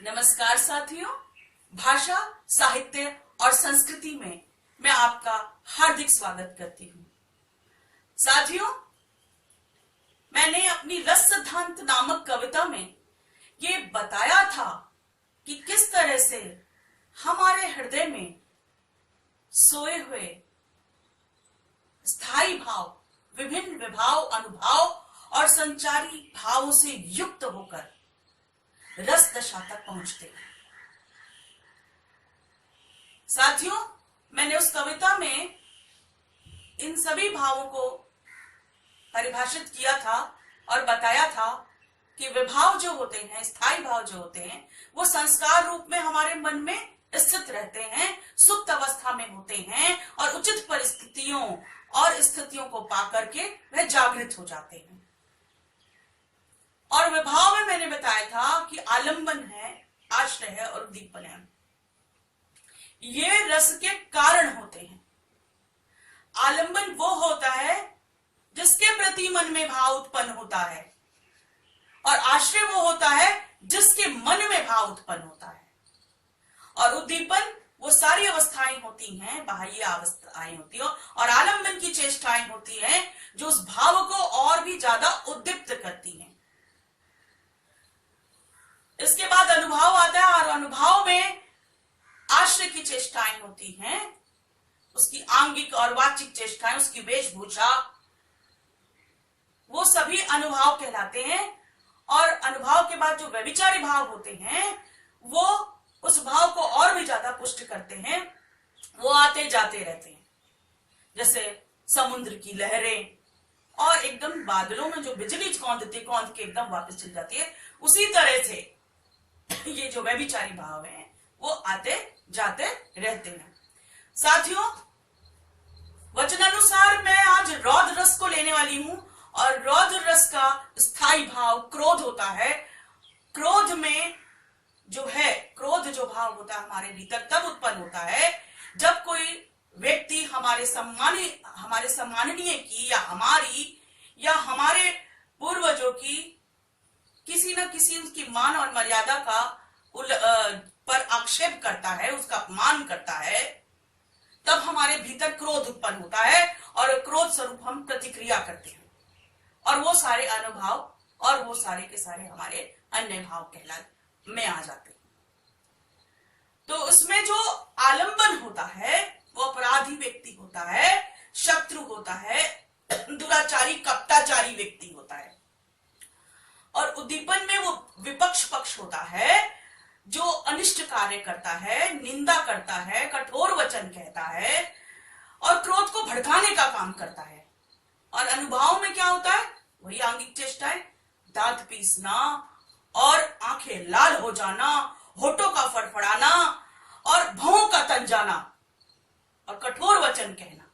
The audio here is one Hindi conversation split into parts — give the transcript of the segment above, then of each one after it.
नमस्कार साथियों, भाषा, साहित्य और संस्कृति में मैं आपका हार्दिक स्वागत करती हूँ। साथियों, मैंने अपनी रस सिद्धांत नामक कविता में ये बताया था कि किस तरह से हमारे हृदय में सोए हुए स्थायी भाव, विभिन्न विभाव, अनुभाव और संचारी भावों से युक्त होकर रस दशा तक पहुंचते हैं। साथियों, मैंने उस कविता में इन सभी भावों को परिभाषित किया था और बताया था कि विभाव जो होते हैं, स्थायी भाव जो होते हैं, वो संस्कार रूप में हमारे मन में स्थित रहते हैं, सुप्त अवस्था में होते हैं और उचित परिस्थितियों और स्थितियों को पाकर के वह जागृत हो जाते हैं। और विभाव में मैंने बताया था कि आलंबन है, आश्रय है और उद्दीपन है। ये रस के कारण होते हैं। आलंबन वो होता है जिसके प्रति मन में भाव उत्पन्न होता है और आश्रय वो होता है जिसके मन में भाव उत्पन्न होता है। और उद्दीपन वो सारी अवस्थाएं होती हैं, बाह्य अवस्थाएं होती हैं और आलंबन की चेष्टाएं होती हैं जो उस भाव को और भी ज्यादा उद्दीप्त करती हैं। इसके बाद अनुभव आता है और अनुभव में आश्रय की चेष्टाएं होती हैं, उसकी आंगिक और वाचिक चेष्टाएं, उसकी वेशभूषा, वो सभी अनुभव कहलाते हैं। और अनुभव के बाद जो व्यभिचारी भाव होते हैं वो उस भाव को और भी ज्यादा पुष्ट करते हैं, वो आते जाते रहते हैं। जैसे समुद्र की लहरें और एकदम बादलों में जो बिजली कौंध के एकदम वापस चल जाती है, उसी तरह से ये जो व्यभिचारी भाव हैं वो आते जाते रहते हैं। साथियों, वचनानुसार मैं आज रौद्र रस को लेने वाली हूं और रौद्र रस का स्थायी भाव क्रोध होता है। क्रोध में जो है, क्रोध जो भाव होता है हमारे भीतर तब उत्पन्न होता है जब कोई व्यक्ति हमारे सम्माननीय की या हमारे पूर्वजों की किसी न किसी उसकी मान और मर्यादा का पर आक्षेप करता है, उसका अपमान करता है, तब हमारे भीतर क्रोध उत्पन्न होता है और क्रोध स्वरूप हम प्रतिक्रिया करते हैं और वो सारे अनुभव और वो सारे के सारे हमारे अन्य भाव में आ जाते हैं। तो उसमें जो आलंबन होता है वो अपराधी व्यक्ति होता है, शत्रु होता है, दुराचारी कपटाचारी व्यक्ति होता है। और उद्दीपन में वो विपक्ष पक्ष होता है जो अनिष्ट कार्य करता है, निंदा करता है, कठोर वचन कहता है और क्रोध को भड़काने का काम करता है। और अनुभव में क्या होता है? वही आंगिक चेष्टाएं, दांत पीसना और आंखें लाल हो जाना, होठों का फड़फड़ाना और भौं का तन जाना और कठोर वचन कहना।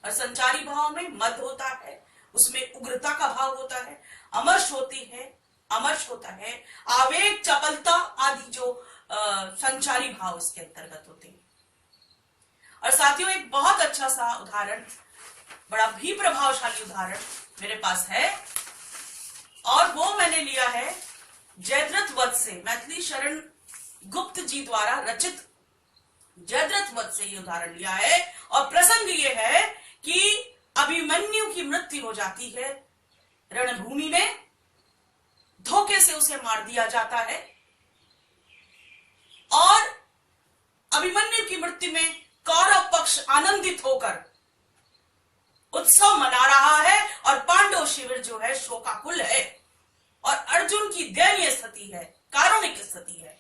और संचारी भाव में मद होता है, उसमें उग्रता का भाव होता है, अमर्ष होता है, आवेग, चपलता आदि जो संचारी भाव इसके अंतर्गत होते हैं। और साथियों, एक बहुत अच्छा सा उदाहरण, बड़ा भी प्रभावशाली उदाहरण मेरे पास है और वो मैंने लिया है जयद्रथ वध से, मैथिली शरण गुप्त जी द्वारा रचित जयद्रथ वध से ये उदाहरण लिया है। और प्रसंग ये है कि अभिमन्यु की मृत्यु हो जाती है रणभूमि में, धोखे से उसे मार दिया जाता है और अभिमन्यु की मृत्यु में कौरव पक्ष आनंदित होकर उत्सव मना रहा है और पांडव शिविर जो है शोकाकुल है और अर्जुन की दयनीय स्थिति है, कारुणिक स्थिति है।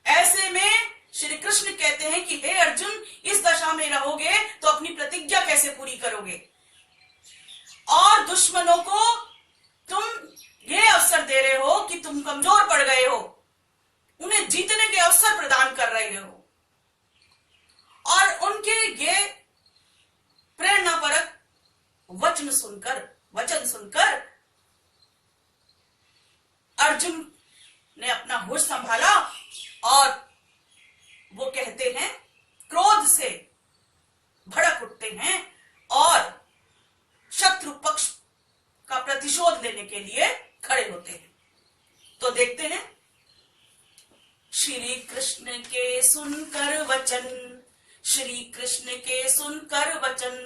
ऐसे में श्री कृष्ण कहते हैं कि हे अर्जुन, इस दशा में रहोगे तो अपनी प्रतिज्ञा कैसे पूरी करोगे? और दुश्मनों को तुम ये अवसर दे रहे हो कि तुम कमजोर पड़ गए हो, उन्हें जीतने के अवसर प्रदान कर रहे हो और उनके ये प्रेरणापरक वचन सुनकर अर्जुन ने अपना होश संभाला और वो कहते हैं, क्रोध से भड़क उठते हैं और शत्रु पक्ष का प्रतिशोध लेने के लिए खड़े होते हैं। तो देखते हैं श्री कृष्ण के सुनकर वचन, श्री कृष्ण के सुनकर वचन,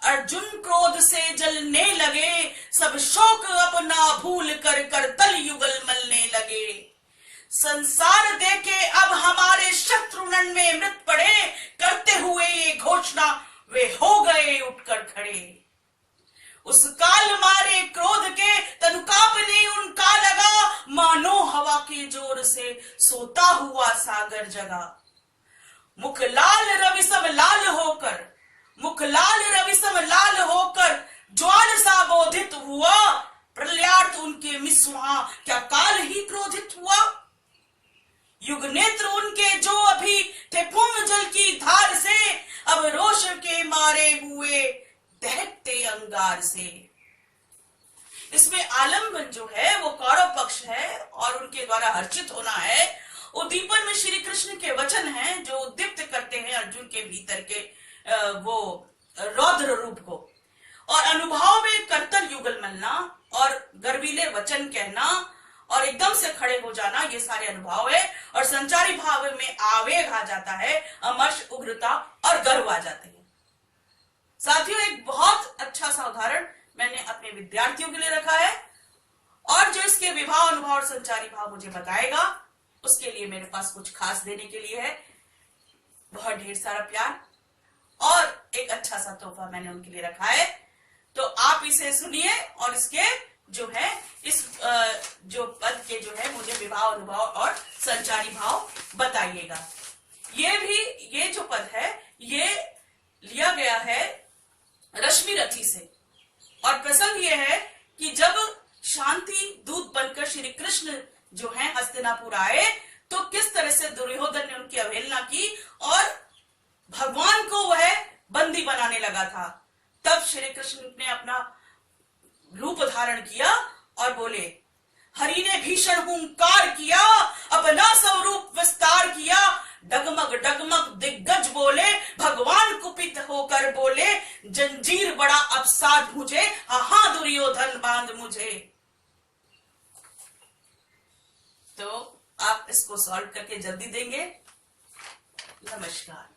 अर्जुन क्रोध से जलने लगे, सब शोक अपना भूल कर करतल युगल मलने लगे। संसार देके अब हमारे शत्रुनन में मृत पड़े, करते हुए ये घोषणा वे हो गए उठकर खड़े। उस काल मारे क्रोध के तनु कांपने उनका लगा, मानो हवा के जोर से सोता हुआ सागर जगा। मुख लाल रविसम लाल होकर, मुख लाल रविसम लाल होकर ज्वाल सा बोधित हुआ, प्रलयार्थ उनके मिसुहा क्या काल ही क्रोधित हुआ। युग नेत्र उनके जो अभी थे पुण्य जल की धार से, अब रोष के मारे हुए दहकते अंगार से। इसमें आलम्बन जो है वो कौरव पक्ष है और उनके द्वारा हर्षित होना है। उद्दीपन में श्री कृष्ण के वचन हैं जो उद्दीप्त करते हैं अर्जुन के भीतर के वो रौद्र रूप को, और अनुभव में करतल युगल मलना और गर्वीले वचन कहना और एकदम से खड़े हो जाना, ये सारे अनुभव है। और संचारी भाव में आवेग आ जाता है, अमर्ष, उग्रता और गर्व आ जाते हैं। साथियों, एक बहुत अच्छा सा उदाहरण मैंने अपने विद्यार्थियों के लिए रखा है, और जो इसके विभाव, अनुभव और संचारी भाव मुझे बताएगा, उसके लिए मेरे पास कुछ खास देने के लिए है। बहुत ढेर सारा प्यार और एक अच्छा सा तोहफा मैंने उनके लिए रखा है। तो आप इसे सुनिए और इसके जो है इस जो पद के जो है मुझे विभाव, अनुभव और संचारी भाव बताइएगा। ये जो पद है ये लिया गया है रश्मि रथी से, और प्रसंग ये है कि जब शांति दूत बनकर श्री कृष्ण जो है हस्तिनापुर आए, तो किस तरह से दुर्योधन ने उनकी अवहेलना की और भगवान को वह बंदी बनाने लगा था। तब श्री कृष्ण ने अपना रूप धारण किया और बोले, हरि ने भीषण हुंकार किया, अपना स्वरूप विस्तार किया, डगमग डगमग दिग्गज बोले, भगवान कुपित होकर बोले, जंजीर बड़ा अवसाद मुझे, हाँ दुर्योधन बांध मुझे। तो आप इसको सॉल्व करके जल्दी देंगे। नमस्कार।